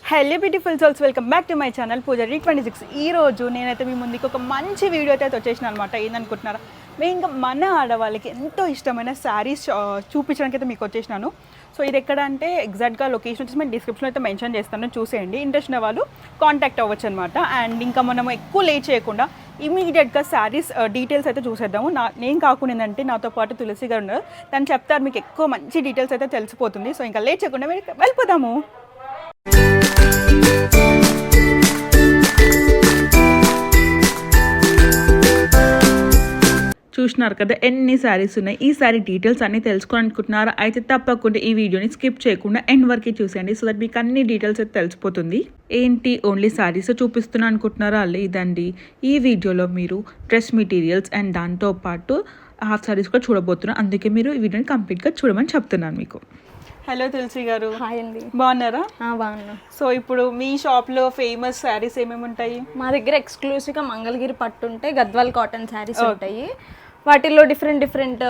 Hello beautiful souls, welcome back to my channel Pooja 26. ఈ రోజు నేనైతే మీ ముందుకు ఒక మంచి వీడియో అయితే వచ్చేసిన అనమాట. ఏందనుకుంటున్నారా, మెయిన్గా మన ఆడవాళ్ళకి ఎంతో ఇష్టమైన శారీస్ చూపించడానికి అయితే మీకు వచ్చేసినాను. సో ఇది ఎక్కడ అంటే ఎగ్జాక్ట్గా లొకేషన్ వచ్చేసి నేను డిస్క్రిప్షన్లో అయితే మెన్షన్ చేస్తాను, చూసేయండి. ఇంట్రెస్ట్ ఉన్న వాళ్ళు కాంటాక్ట్ అవ్వచ్చు అనమాట. అండ్ ఇంకా మనం ఎక్కువ లేట్ చేయకుండా ఇమీడియట్గా శారీస్ డీటెయిల్స్ అయితే చూసేద్దాము. నేను కాకుండా ఏంటంటే నాతో పాటు తులసి గారు ఉన్నారు, తను చెప్తారు, మీకు ఎక్కువ మంచి డీటెయిల్స్ అయితే తెలిసిపోతుంది. సో ఇంకా లేట్ చేయకుండా వెళ్ళిపోదాము. చూస్తున్నారు కదా ఎన్ని శారీస్ ఉన్నాయి. ఈ శారీ డీటెయిల్స్ అన్నీ తెలుసుకోవాలనుకుంటున్నారా? అయితే తప్పకుండా ఈ వీడియోని స్కిప్ చేయకుండా ఎండ్ వరకు చూసేయండి, సో దట్ మీకు అన్ని డీటెయిల్స్ అయితే తెలిసిపోతుంది. ఏంటి ఓన్లీ శారీస్ చూపిస్తున్నా అనుకుంటున్నారా? లేదండి, ఈ వీడియోలో మీరు డ్రెస్ మెటీరియల్స్ అండ్ దాంతోపాటు హాఫ్ శారీస్ కూడా చూడబోతున్నారు. అందుకే మీరు ఈ వీడియోని కంప్లీట్గా చూడమని చెప్తున్నాను మీకు. హలో తులసి గారు. హాయ్ అండి. బాగున్నారా? బాగున్నా. సో ఇప్పుడు మీ షాప్లో ఫేమస్ శారీస్ ఏమేమి ఉంటాయి? మా దగ్గర ఎక్స్క్లూసివ్గా మంగళగిరి పట్టు ఉంటాయి, గద్వాల్ కాటన్ శారీస్ ఉంటాయి. వాటిల్లో different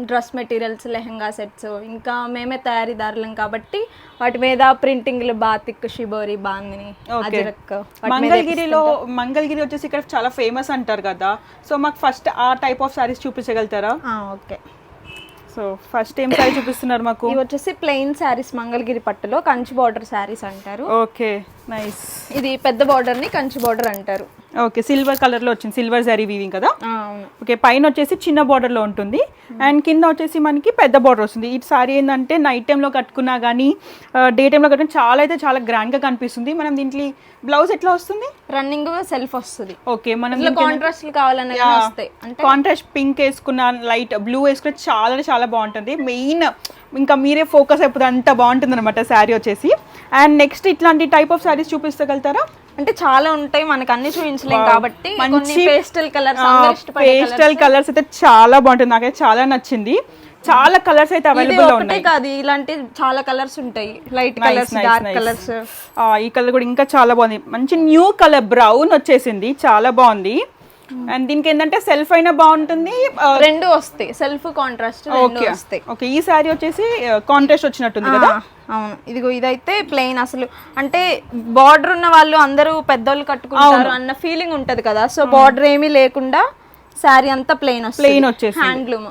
dress materials, lehenga sets, ఇంకా మేమే తయారీదారులం కాబట్టి వాటి మీద ప్రింటింగ్లు బాతిక్, షిబోరి, బాందిని, అజరక్. మంగళగిరి వచ్చేసి ఇక్కడ చాలా ఫేమస్ అంటారు కదా, సో మాకు ఫస్ట్ ఆ టైప్ ఆఫ్ శారీస్ చూపించగలుగుతారా? ఓకే. సో ఫస్ట్ ఏం శారీ చూపిస్తున్నారు మాకు? ఇవి వచ్చేసి ప్లెయిన్ శారీస్, మంగళగిరి పట్టులో కంచి బార్డర్ శారీస్ అంటారు. Okay, nice. ఇది పెద్ద బార్డర్ ని కంచి బార్డర్ అంటారు. ఓకే, సిల్వర్ కలర్ లో వచ్చింది, సిల్వర్ జరీ వీవింగ్ కదా? అవును. ఓకే, పైన వచ్చేసి చిన్న బార్డర్ లో ఉంటుంది అండ్ కింద వచ్చేసి మనకి పెద్ద బార్డర్ వస్తుంది. ఈ సారీ ఏంటంటే నైట్ టైంలో కట్టుకున్నా కానీ డే టైంలో కట్టుకున్నా చాలా అయితే చాలా గ్రాండ్ గా కనిపిస్తుంది. మనం దీంట్లో బ్లౌజ్ ఎట్లా వస్తుంది? రన్నింగ్ సెల్ఫ్ వస్తుంది. ఓకే, మనం కాంట్రాస్ట్ కావాలన్నా వస్తాయి. అంటే కాంట్రాస్ట్ పింక్ వేసుకున్న, లైట్ బ్లూ వేసుకున్న చాలా చాలా బాగుంటుంది. మెయిన్ ఇంకా మీరే ఫోకస్ అయిపోతుంది, అంత బాగుంటుంది అనమాట శారీ వచ్చేసి. అండ్ నెక్స్ట్ ఇట్లాంటి టైప్ ఆఫ్ శారీస్ చూపిస్తగలుగుతారా? అంటే చాలా ఉంటాయి, మనకు అన్ని చూపించలేం కాబట్టి మంచి పేస్టల్ కలర్స్, పేస్టల్ కలర్స్ అయితే చాలా బాగుంటుంది, నాకైతే చాలా నచ్చింది. చాలా కలర్స్ అయితే అవైలబుల్ గా ఉన్నాయి. కాదు, ఇలాంటి చాలా కలర్స్ ఉంటాయి, లైట్ కలర్స్, డార్క్ కలర్స్. ఈ కలర్ కూడా ఇంకా చాలా బాగుంది, మంచి న్యూ కలర్ బ్రౌన్ వచ్చేసింది, చాలా బాగుంది. అండ్ దీనికి ఏంటంటే సెల్ఫ్ అయినా బాగుంటుంది, రెండు వస్తాయి, సెల్ఫ్ కాంట్రాస్ట్ రెండు వస్తాయి. ఓకే, ఈ సారీ వచ్చేసి కాంట్రాస్ట్ వచ్చినట్టుంది కదా? అవును. ఇదిగో ఇదైతే ప్లెయిన్, అసలు అంటే బార్డర్ ఉన్న వాళ్ళు అందరూ పెద్దోళ్ళు కట్టుకుంటారు అన్న ఫీలింగ్ ఉంటది కదా, సో బార్డర్ ఏమీ లేకుండా శారీ అంతా ప్లెయిన్ వచ్చేసి హ్యాండ్లూమ్.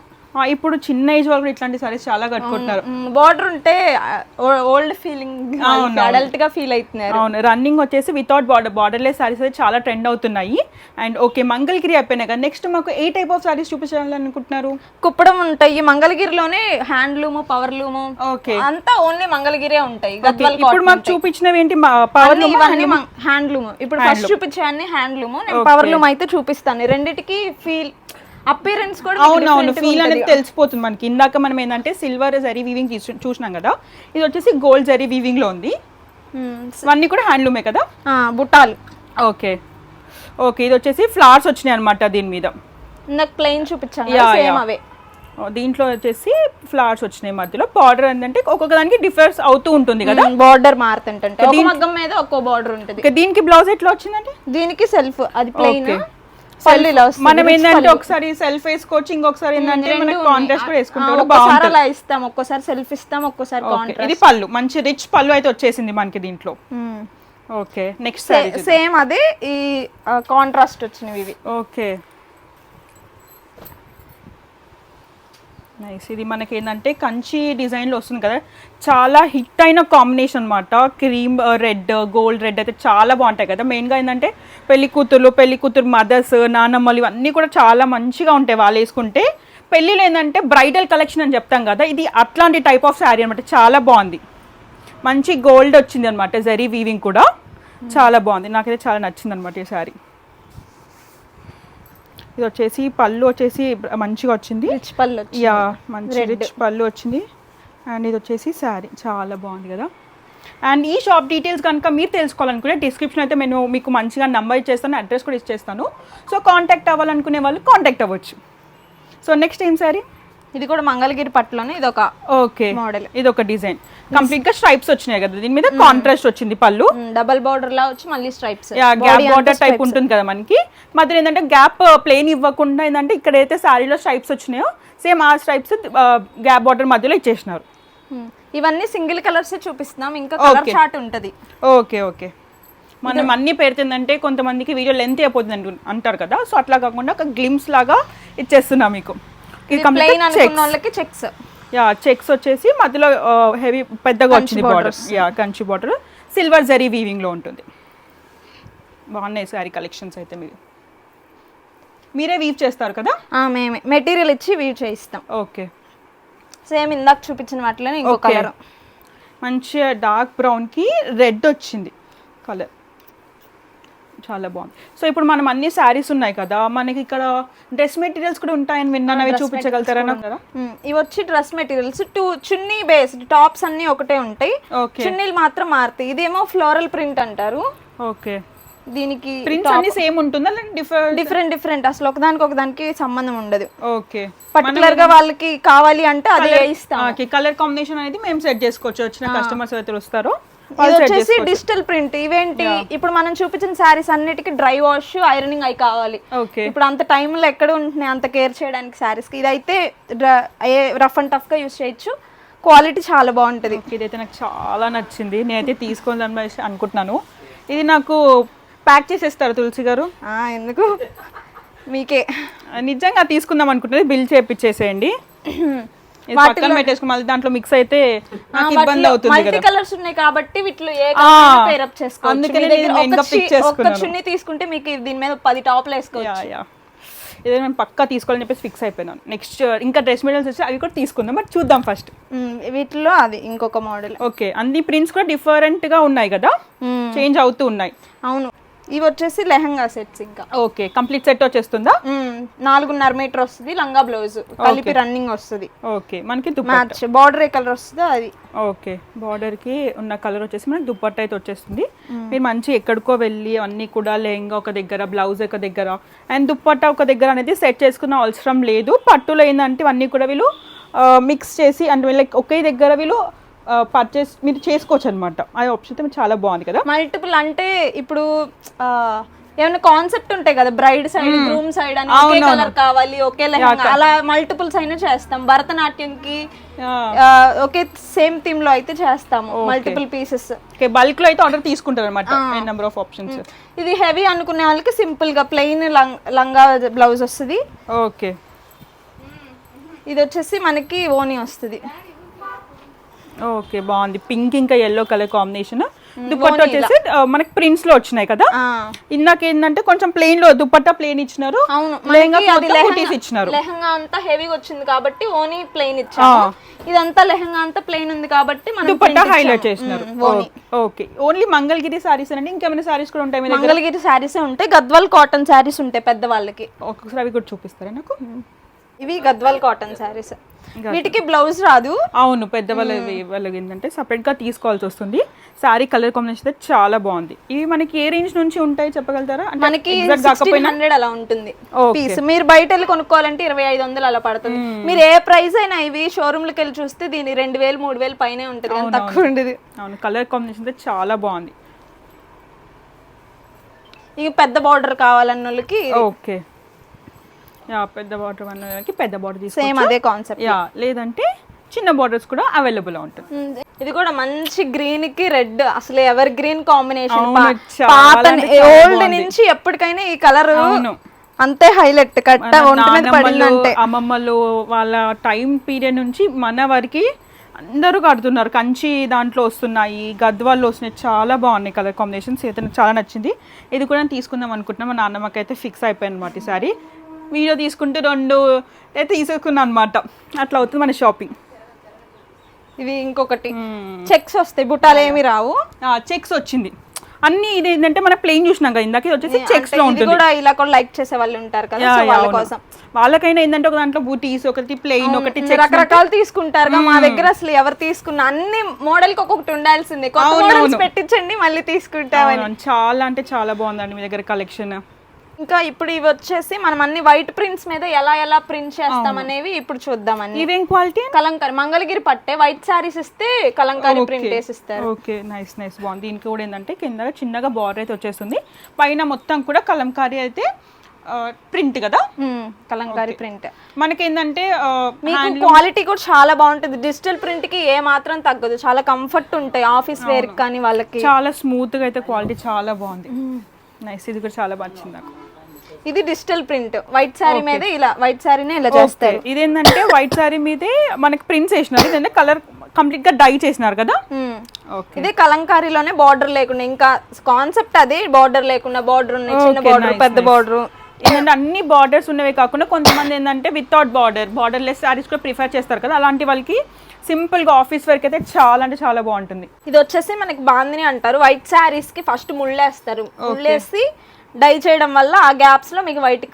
ఇప్పుడు చిన్న ఏజ్ వాళ్ళు ఇట్లాంటి సారీస్ చాలా కట్టుకుంటున్నారు. బార్డర్ ఉంటే ఓల్డ్ ఫీలింగ్, అడల్ట్ గా ఫీల్ అవుతున్నారు. అవును, రన్నింగ్ వచ్చేసి వితౌట్ బార్డర్లెస్ సారీస్ అయితే చాలా ట్రెండ్ అవుతున్నాయి. అండ్ ఓకే, మంగళగిరి అయిపోయినాయి కదా, నెక్స్ట్ మాకు ఏ టైప్ ఆఫ్ సారీస్ చూపించాలనుకుంటున్నారు? కుప్పడం ఉంటాయి, మంగళగిరిలోనే హ్యాండ్లూమ్, పవర్ లూమ్, ఓకే, అంతా ఓన్లీ మంగళగిరే ఉంటాయి. ఇప్పుడు మాకు చూపించినవి ఏంటి? Power loom, handloom. ఇప్పుడు ఫస్ట్ చూపించాన్ని హ్యాండ్లూమ్, నేను పవర్ లూమ్ అయితే చూపిస్తాను. రెండిటికి ఫీల్, అపియరెన్స్ కూడా అవునవును ఫీల్ అనేది తెలిసిపోతుంది మనకి. ఇందాక మనం ఏంటంటే సిల్వర్ జరీ వీవింగ్ చూసినాం కదా, ఇది వచ్చేసి గోల్డ్ జరీ వీవింగ్ లో ఉంది. ఇవన్నీ కూడా హ్యాండ్లూమే కదా, బుట్టాలు. ఓకే ఓకే, ఇది వచ్చేసి ఫ్లవర్స్ వచ్చినాయి అనమాట దీని మీద. నాకు ప్లెయిన్ చూపించాను, సేమ్ అవే. దీంట్లో వచ్చేసి ఫ్లవర్స్ వచ్చినాయి మధ్యలో. బార్డర్ ఏంటంటే ఒక్కొక్క దానికి డిఫరెన్స్ అవుతూ ఉంటుంది కదా, బార్డర్ మారుతుంటే ఒక మగ్గం మీద ఒక్కో బార్డర్ ఉంటుంది. దీనికి బ్లౌజ్ ఎట్లా వచ్చిందంటే? దీనికి సెల్ఫ్, అది ప్లెయిన్. మనం ఏంటంటే ఒకసారి సెల్ఫ్ వేసుకోవచ్చు, ఇంకొకసారి ఏంటంటే మనకి కాంట్రాస్ట్ కూడా వేసుకుంటాం. ఒకసారి అలా ఇస్తాం, ఒక్కోసారి సెల్ఫ్ ఇస్తాం, ఒక్కోసారి కాంట్రాస్ట్. ఇది పళ్ళు, మంచి రిచ్ పళ్ళు అయితే వచ్చేసింది మనకి దీంట్లో. ఓకే, నెక్స్ట్ సేమ్ అదే, ఈ కాంట్రాస్ట్ వచ్చినవి ఇవి. Okay, nice. ఇది మనకి ఏంటంటే కంచి డిజైన్లో వస్తుంది కదా, చాలా హిట్ అయిన కాంబినేషన్ అనమాట. క్రీమ్ రెడ్, గోల్డ్ రెడ్ అయితే చాలా బాగుంటాయి కదా. మెయిన్గా ఏంటంటే పెళ్లి కూతురు మదర్స్, నానమ్మలు ఇవన్నీ కూడా చాలా మంచిగా ఉంటాయి వాళ్ళు వేసుకుంటే. పెళ్ళిలో ఏంటంటే బ్రైడల్ కలెక్షన్ అని చెప్తాం కదా, ఇది అట్లాంటి టైప్ ఆఫ్ శారీ అనమాట. చాలా బాగుంది, మంచి గోల్డ్ వచ్చింది అనమాట, జరీ వీవింగ్ కూడా చాలా బాగుంది, నాకైతే చాలా నచ్చింది అనమాట ఈ శారీ. ఇది వచ్చేసి పళ్ళు వచ్చేసి మంచిగా వచ్చింది, రిచ్ పళ్ళు, యా మంచి రిచ్ పళ్ళు వచ్చింది. అండ్ ఇది వచ్చేసి శారీ చాలా బాగుంది కదా. అండ్ ఈ షాప్ డీటెయిల్స్ కనుక మీరు తెలుసుకోవాలనుకుంటే డిస్క్రిప్షన్ అయితే నేను మీకు మంచిగా నెంబర్ ఇచ్చేస్తాను, అడ్రస్ కూడా ఇచ్చేస్తాను. సో కాంటాక్ట్ అవ్వాలనుకునే వాళ్ళు కాంటాక్ట్ అవ్వచ్చు. సో నెక్స్ట్ ఏం శారీ? ఇది కూడా మంగళగిరి పట్టులోనే ఇదొక ఓకే మోడల్, ఇది ఒక డిజైన్. కంప్లీట్ గా స్ట్రైప్స్ వచ్చినాయి కదా, దీని మీద కాంట్రాస్ట్ వచ్చింది పళ్ళు, డబుల్ బార్డర్ లా వచ్చి మళ్ళీ స్ట్రైప్స్, గ్యాప్ బార్డర్ టైప్ ఉంటుంది కదా మనకి. మధ్యలో ఏంటంటే గ్యాప్ ప్లేన్ ఇవ్వకుండా ఏంటంటే ఇక్కడైతే శారీలో స్ట్రైప్స్ వచ్చినాయో సేమ్ ఆ స్ట్రైప్స్ గ్యాప్ బార్డర్ మధ్యలో ఇచ్చేసినారు. ఇవన్నీ సింగిల్ కలర్స్ చూపిస్తున్నాం, ఇంకా కలర్ చార్ట్ ఉంటది. ఓకే ఓకే, మనం అన్ని పెడుతుందంటే కొంతమందికి వీడియో లెంత్ అయిపోతుంది అంటారు కదా, సో అట్లా కాకుండా ఒక గ్లిమ్స్ లాగా ఇచ్చేస్తున్నా మీకు. ప్లెయిన్ అనుకున్న వాళ్ళకి చెక్స్, చెక్స్ వచ్చేసి మధ్యలో హెవీ పెద్దగా వచ్చింది border, Kanchi border silver zari weaving లో ఉంటుంది. బాగున్నాయి సారీ కలెక్షన్స్ అయితే. మీరే వీవ్ చేస్తారు కదా? మేమే మెటీరియల్ ఇచ్చి వీవ్ చేయిస్తాం. ఓకే, సేమ్ ఇందాక చూపించిన వాటిలోనే ఇంకో కలర్, మంచిగా డార్క్ బ్రౌన్ కి రెడ్ వచ్చింది కలర్, చాలా బాగుంది. సో ఇప్పుడు మనం అన్ని శారీస్ ఉన్నాయి కదా, మనకి ఇక్కడ డ్రెస్ మెటీరియల్స్ కూడా ఉంటాయని విన్నాను, అవి చూపించగలుగుతారా? ఇవి వచ్చి డ్రెస్ మెటీరియల్స్, చున్నీ బేస్డ్ టాప్స్ అన్ని ఒకటే ఉంటాయి, చున్నీలు మాత్రం మారుతాయి. ఇదేమో ఫ్లోరల్ ప్రింట్ అంటారు. ఓకే, దీనికి ప్రింట్స్ అన్ని సేమ్ ఉంటుందా? డిఫరెంట్ అసలు ఒకదానికి సంబంధం ఉండదు. ఓకే, పర్టికులర్ గా వాళ్ళకి కావాలి అంటే అదే ఇస్తాం. కలర్ కాంబినేషన్ అనేది మేము సెట్ చేసుకోవచ్చు, వచ్చిన కస్టమర్స్ అయితే వస్తారో. ఇది వచ్చేసి డిజిటల్ ప్రింట్. ఇవేంటి, ఇప్పుడు మనం చూపించిన శారీస్ అన్నిటికీ డ్రై వాష్, ఐరనింగ్ అయి కావాలి. ఇప్పుడు అంత టైంలో ఎక్కడ ఉంటున్నాయి అంత కేర్ చేయడానికి శారీస్ కి. ఇదైతే రఫ్ అండ్ టఫ్ గా యూస్ చేయొచ్చు, క్వాలిటీ చాలా బాగుంటది. ఇదైతే నాకు చాలా నచ్చింది, నేనైతే తీసుకోవాలని అనుకుంటున్నాను. ఇది నాకు ప్యాక్ చేసేస్తారు తులసి గారు? ఎందుకు, మీకే. నిజంగా తీసుకుందాం అనుకుంటున్నది, బిల్ చేపించేసేయండి. పక్కన పెట్టేసుకుని మళ్ళీ దాంట్లో మిక్స్ అయితే నాకు ఇబ్బంది అవుతుంది కదా. మల్టీ కలర్స్ ఉన్నాయి కాబట్టి వీటిలో ఏ కలర్ పేర్ అప్ చేసుకోవచ్చు. అందుకనే నేను ఒక చున్నీ తీసుకుంటే మీకు దీని మీద 10 టాప్లు వేసుకోవచ్చు. ఇదే నేను పక్కా తీసుకోవాలని చెప్పేసి ఫిక్స్ అయిపోయినాను. నెక్స్ట్ ఇంకా డ్రెస్ మెటీరియల్స్ వచ్చి అవి కూడా తీసుకుందాం, బట్ చూద్దాం ఫస్ట్. వీటిలో అది ఇంకొక మోడల్. ఓకే, అన్ని ప్రింట్స్ కూడా డిఫరెంట్ గా ఉన్నాయి కదా, చేంజ్ అవుతూ ఉన్నాయి. అవును, ఇవి వచ్చేసి లెహంగా సెట్స్. ఇంకా ఓకే, కంప్లీట్ సెట్ వచ్చేస్తుందా? 4.5 మీటర్ వస్తుంది, లంగా బ్లౌజ్ కలిపి రన్నింగ్ వస్తుంది. ఓకే, మనకి మ్యాచ్ బార్డర్ ఏ కలర్ వస్తుంది అది. ఓకే, బార్డర్ కి ఉన్న కలర్ వచ్చేసి మనకి దుపట్టా అయితే వచ్చేస్తుంది. మీరు మంచి ఎక్కడికో వెళ్ళి అన్ని కూడా లెహంగా ఒక దగ్గర, బ్లౌజ్ ఒక దగ్గర అండ్ దుపట్టా ఒక దగ్గర అనేది సెట్ చేసుకున్న అవసరం లేదు. పట్టులో ఏంటంటే అన్ని కూడా వీళ్ళు మిక్స్ చేసి అంటే లైక్ ఒకే దగ్గర వీళ్ళు పర్చేస్ మీరు చేసుకోవచ్చు అనమాట. ఆ ఆప్షన్ చాలా బాగుంది కదా. మల్టిపుల్ అంటే ఇప్పుడు ఏమైనా కాన్సెప్ట్ ఉంటాయి కదా, బ్రైడ్ సైడ్, గ్రూమ్ సైడ్ అని ఒకే కలర్ కావాలి, ఒకే లెహంగా, అలా మల్టిపుల్స్ అయినా చేస్తాం. భరతనాట్యంకి ఒకే సేమ్ థీమ్ లో అయితే చేస్తాము, మల్టిపుల్ పీసెస్. బల్క్ లో అయితే ఆర్డర్ తీసుకుంటారు అనమాట, నెంబర్ ఆఫ్ ఆప్షన్స్. ఇది హెవీ అనుకునే వాళ్ళకి సింపుల్ గా ప్లెయిన్ లంగా బ్లౌజ్ వస్తుంది. ఓకే, ఇది వచ్చేసి మనకి ఓని వస్తుంది. ఓకే, బాగుంది. పింక్ ఇంకా ఎల్లో కలర్ కాంబినేషన్. దుపట్టా వచ్చేసి మనకి ప్రింట్స్ లో వచ్చినాయి కదా. ఇందాక ఏంటంటే కొంచెం ప్లెయిన్ లో దుపట్టా ప్లెయిన్ ఇచ్చినారు, ఇచ్చినారు. లెహంగా అంతా హెవీగా వచ్చింది కాబట్టి ఓని ప్లెయిన్ ఇచ్చారు. ఇదంతా లెహంగా అంతా ప్లెయిన్ ఉంది కాబట్టి మనం దుపట్టా హైలైట్ చేసినారు. ఓకే, ఓన్లీ మంగళగిరి సారీస్ అండి, ఇంకేమైనా సారీస్ కూడా ఉంటాయి? మంగళగిరి సారీస్ ఉంటాయి, గద్వాల్ కాటన్ సారీస్ ఉంటాయి పెద్దవాళ్ళకి. ఒకసారి అవి కూడా చూపిస్తారా నాకు? ఇవి గద్వాల్ కాటన్ సారీస్, వీటికి బ్లౌజ్ రాదు. అవును, పెద్దవాళ్ళకి ఏంటంటే సపరేట్ గా తీసుకోవాల్సి వస్తుంది. సారీ కలర్ కాంబినేషన్ అయితే చాలా బాగుంది. ఇవి మనకి ఏ రేంజ్ నుంచి ఉంటాయి చెప్పగలుగుతారా? మనకి 1600 అలా ఉంటుంది పీస్. మీరు బయట వెళ్ళి కొనుక్కోవాలంటే 2500 అలా పడుతుంది. మీరు ఏ ప్రైస్ అయినా ఇవి షోరూమ్ లకి వెళ్ళి చూస్తే దీని 2000 3000 పైనే ఉంటుంది, తక్కువ ఉండదు. అవును, కలర్ కాంబినేషన్ అయితే చాలా బాగుంది. ఇవి పెద్ద బార్డర్ కావాలన్న వాళ్ళకి ఓకే, పెద్ద బార్డర్ అన్నదానికి పెద్ద బార్డర్ తీసుకోవచ్చు, సేమ్ అదే కాన్సెప్ట్. లేదంటే చిన్న బార్డర్స్ కూడా అవైలబుల్ ఉంటుంది. ఇది కూడా మంచి గ్రీన్ కి రెడ్, అసలు ఎవర్ గ్రీన్ కాంబినేషన్. ఓల్డ్ నుంచి ఎప్పటికైనా ఈ కలర్ అంతే హైలైట్. కట్ట ఒంటి మీద పడిందంటే అమ్మమ్మలు వాళ్ళ టైం పీరియడ్ నుంచి మన వరకు అందరూ కడుతున్నారు. కంచి దాంట్లో వస్తున్నాయి, గద్వాల్లో వస్తున్నాయి, చాలా బాగున్నాయి కలర్ కాంబినేషన్స్. అయితే చాలా నచ్చింది. ఇది కూడా తీసుకుందాం అనుకుంటున్నాం. మా నాన్నమ్మకి అయితే ఫిక్స్ అయిపోయింది అనమాట. ఈసారి వీడియో తీసుకుంటే 2 అయితే తీసుకున్నాను అనమాట. అట్లా అవుతుంది మన షాపింగ్. ఇవి ఇంకొకటి చెక్స్ వస్తాయి, బుట్టాలు ఏమి రావు. చెక్స్ వచ్చింది అన్ని. ఇది ఏంటంటే మన ప్లెయిన్ చూసినాం కదా ఇందాక, ఇది వచ్చేసి చెక్స్ లో ఉంటుంది. కూడా ఇలా కూడా లైక్ చేసే వాళ్ళు ఉంటారు కదా, వాళ్ళ కోసం. వాళ్ళకైనా ఏంటంటే ఒక దాంట్లో బూటీస్, ఒకటి ప్లెయిన్, ఒకటి రకరకాలు తీసుకుంటారు. మా దగ్గర అసలు ఎవరు తీసుకున్న అన్ని మోడల్ కి ఒక్కొక్కటి ఉండాల్సిందే. కొత్త మోడల్స్ పెట్టించండి మళ్ళీ తీసుకుంటామని. చాలా అంటే చాలా బాగుందండి మీ దగ్గర కలెక్షన్. ఇంకా ఇప్పుడు ఇవి వచ్చేసి మనం అన్ని వైట్ ప్రింట్స్ మీద ఎలా ప్రింట్ చేస్తాం అనేవి ఇప్పుడు చూద్దామని. ఇవేం క్వాలిటీ? కలంకారీ మంగళగిరి పట్టే వైట్ సారీస్ ఇస్తే కలంకారీ ప్రింట్ వేసిస్తారు. ఓకే, నైస్ బాగుంది. దీనికి కూడా ఏంటంటే కింద చిన్నగా బార్డర్ అయితే వచ్చేస్తుంది, పైన మొత్తం కూడా కలంకారీ అయితే ప్రింట్ కదా, కలంకారీ ప్రింట్. మనకేంటంటే మీకు క్వాలిటీ కూడా చాలా బాగుంటుంది. డిజిటల్ ప్రింట్ కి ఏ మాత్రం తగ్గదు, చాలా కంఫర్ట్ ఉంటాయి ఆఫీస్ వేర్ కానీ వాళ్ళకి. చాలా స్మూత్ గా అయితే క్వాలిటీ చాలా బాగుంది. నైస్, ఇది కూడా చాలా బాగా నచ్చింది నాకు. ఇది డిజిటల్ ప్రింట్ వైట్ శారీ మీద ఇలా వైట్ శారీనే ఇలా చేస్తారు. ఇదేంటంటే వైట్ శారీ మీదే మనకి ప్రింట్స్ వేసినారు, ఇదంటే కలర్ కంప్లీట్ గా డై చేసినారు కదా. ఇదే కలంకారీలోనే బార్డర్ లేకుండా, ఇంకా కాన్సెప్ట్ అదే బార్డర్ లేకుండా, బార్డర్ ఉన్నాయి, చిన్న బార్డర్, పెద్ద బార్డర్. ఏంటంటే అన్ని బార్డర్స్ ఉన్నవే కాకుండా కొంతమంది ఏంటంటే వితౌట్ బార్డర్లెస్ శారీస్ కూడా ప్రిఫర్ చేస్తారు కదా, అలాంటి వాళ్ళకి సింపుల్ గా ఆఫీస్ వర్క్ అయితే చాలా అంటే చాలా బాగుంటుంది. ఇది వచ్చేసి మనకి బాందిని అంటారు. వైట్ శారీస్ కి ఫస్ట్ ముళ్ళేస్తారు, ముళ్ళేసి డై చేయడం వల్ల ఆ గ్యాప్స్ లో మీకు వైట్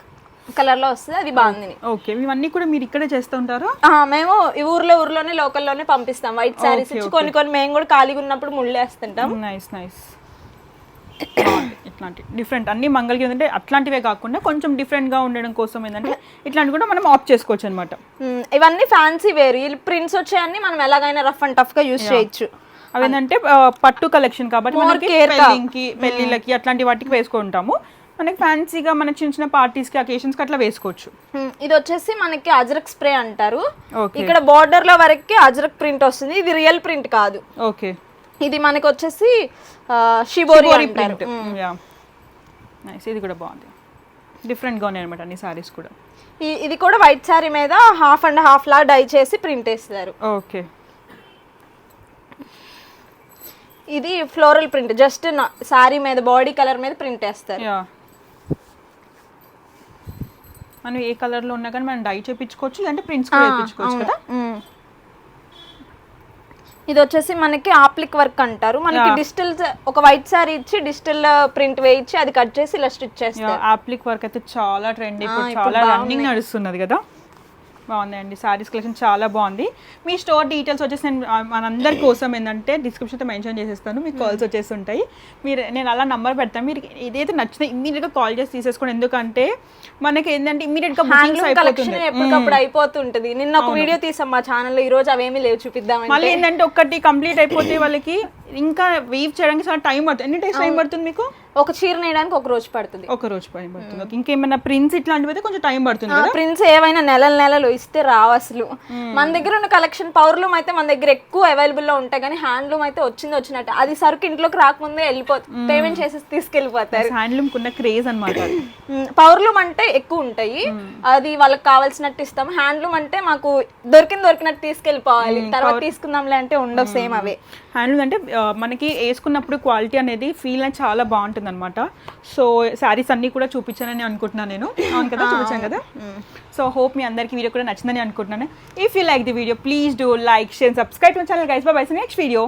కలర్ లో వస్తుంది, అది బాందిని. ఓకే, ఇవన్నీ కూడా మీరు ఇక్కడే చేస్తూ ఉంటారా? మేము ఈ ఊర్లోనే లోకల్లోనే పంపిస్తాం వైట్ శారీస్ ఇచ్చి. కొన్ని మేము కూడా ఖాళీగా ఉన్నప్పుడు ముళ్ళేస్తుంటాం. Nice nice. ఇట్లాంటి డిఫరెంట్ అన్ని మంగళగిరి ఏంటంటే అట్లాంటివే కాకుండా కొంచెం డిఫరెంట్ గా ఉండడం కోసం ఏంటంటే ఇట్లాంటి కూడా మనం ఆప్ట్ చేసుకోవచ్చు అనమాట. ఇవన్నీ ఫ్యాన్సీ వేర్, ప్రింట్స్ వచ్చాయన్ని మనం ఎలాగైనా రఫ్ అండ్ టఫ్ గా యూజ్ చేయొచ్చు. అవేంటంటే పట్టు కలెక్షన్ కాబట్టి మనకి పెళ్ళిళ్ళకి అట్లాంటి వాటికి వేసుకుంటాము. మనకి ఫ్యాన్సీగా మన చిన్న చిన్న పార్టీస్ కి అకేషన్స్ కి అట్లా వేసుకోవచ్చు. ఇది వచ్చేసి మనకి అజ్రక్ స్ప్రే అంటారు. ఇక్కడ బార్డర్ లో వరకు అజ్రక్ ప్రింట్ వస్తుంది, ఇది రియల్ ప్రింట్ కాదు. ఓకే, ఇది మనకి వచ్చేసి షిబోరి ప్రింట్. నైస్, ఇది కూడా బాగుంది, డిఫరెంట్ గా ఉన్నాయి అనమాట అన్ని సారీస్ కూడా. ఇది కూడా వైట్ సారీ మీద హాఫ్ అండ్ హాఫ్ లా డై చేసి ప్రింట్ వేస్తారు. ఓకే, ఇది ఫ్లోరల్ ప్రింట్, జస్ట్ సారీ మీద బాడీ కలర్ మీద ప్రింట్ వేస్తారు. మనం ఏ కలర్ లో ఉన్నా కానీ మనం డై చేయించుకోవచ్చు, అంటే ప్రింట్స్ కూడా వేయించుకోవచ్చు కదా. ఇది వచ్చేసి మనకి ఆప్లిక్ వర్క్ అంటారు. మనకి డిజిటల్ ఒక వైట్ సారీ ఇచ్చి డిజిటల్ ప్రింట్ వేయించి అది కట్ చేసి ఇలా స్టిచ్ చేస్తారు. ఆప్లిక్ వర్క్ అయితే చాలా ట్రెండ్, చాలా రన్నింగ్ నడుస్తున్నది కదా. బాగుందండి, సారీస్ కలెక్షన్ చాలా బాగుంది. మీ స్టోర్ డీటెయిల్స్ వచ్చేసి నేను మనందరి కోసం ఏంటంటే డిస్క్రిప్షన్తో మెన్షన్ చేసేస్తాను, మీకు కాల్స్ వచ్చేసి ఉంటాయి. నేను అలా నంబర్ పెడతాను, మీరు ఏదైతే నచ్చినా ఇమ్మీడియట్గా కాల్ చేసి తీసేసుకోండి. ఎందుకంటే మనకి ఏంటంటే ఇమ్మీడియట్గా కలెక్షన్ ఎప్పటికప్పుడు అయిపోతుంటుంది. నిన్న ఒక వీడియో తీసాం మా ఛానల్లో, ఈ రోజు అవేమీ లేవు చూపిద్దాం. మళ్ళీ ఏంటంటే ఒక్కటి కంప్లీట్ అయిపోతే వాళ్ళకి ఇంకా వీవ్ చేయడానికి చాలా టైం పడుతుంది. ఎన్ని డేస్ టైం పడుతుంది మీకు? ఒక చీర నేయడానికి ఒక రోజు పడుతుంది. ఒక రోజు టైం పడుతుంది. ఇంకేమైనా ప్రింట్స్ ఇట్లాంటివి అయితే కొంచెం టైం పడుతుంది కదా. ప్రింట్స్ ఏవైనా నెలలు ఇస్తే రావు అసలు. మన దగ్గర ఉన్న కలెక్షన్ పవర్లూమ్ అయితే మన దగ్గర ఎక్కువ అవైలబుల్ లో ఉంటాయి, కానీ హ్యాండ్లూమ్ అయితే వచ్చినట్టు అది సరుకు ఇంట్లోకి రాకముందే వెళ్ళిపోతుంది, పేమెంట్ చేసేసి తీసుకెళ్ళిపోతారు. హ్యాండ్లూమ్ కున్న క్రేజ్ అనమాట. పవర్లూమ్ అంటే ఎక్కువ ఉంటాయి, అది వాళ్ళకి కావాల్సినట్టు ఇస్తాం. హ్యాండ్లూమ్ అంటే మాకు దొరికినట్టు తీసుకెళ్ళిపోవాలి, తర్వాత తీసుకుందాంలే అంటే ఉండవు, సేమ్ అవే. హ్యాండ్లూమ్ అంటే మనకి వేసుకున్నప్పుడు క్వాలిటీ అనేది ఫీల్ అనేది చాలా బాగుంటుంది అనమాట. సో శారీస్ అన్ని కూడా చూపించానని అనుకుంటున్నాను నేను. అవును కదా, చూపించాను కదా. సో హోప్ మీ అందరికీ వీడియో కూడా నచ్చిందని అనుకుంటున్నాను. If you like the video please do like, share, subscribe to my channel guys. Bye bye, see next video.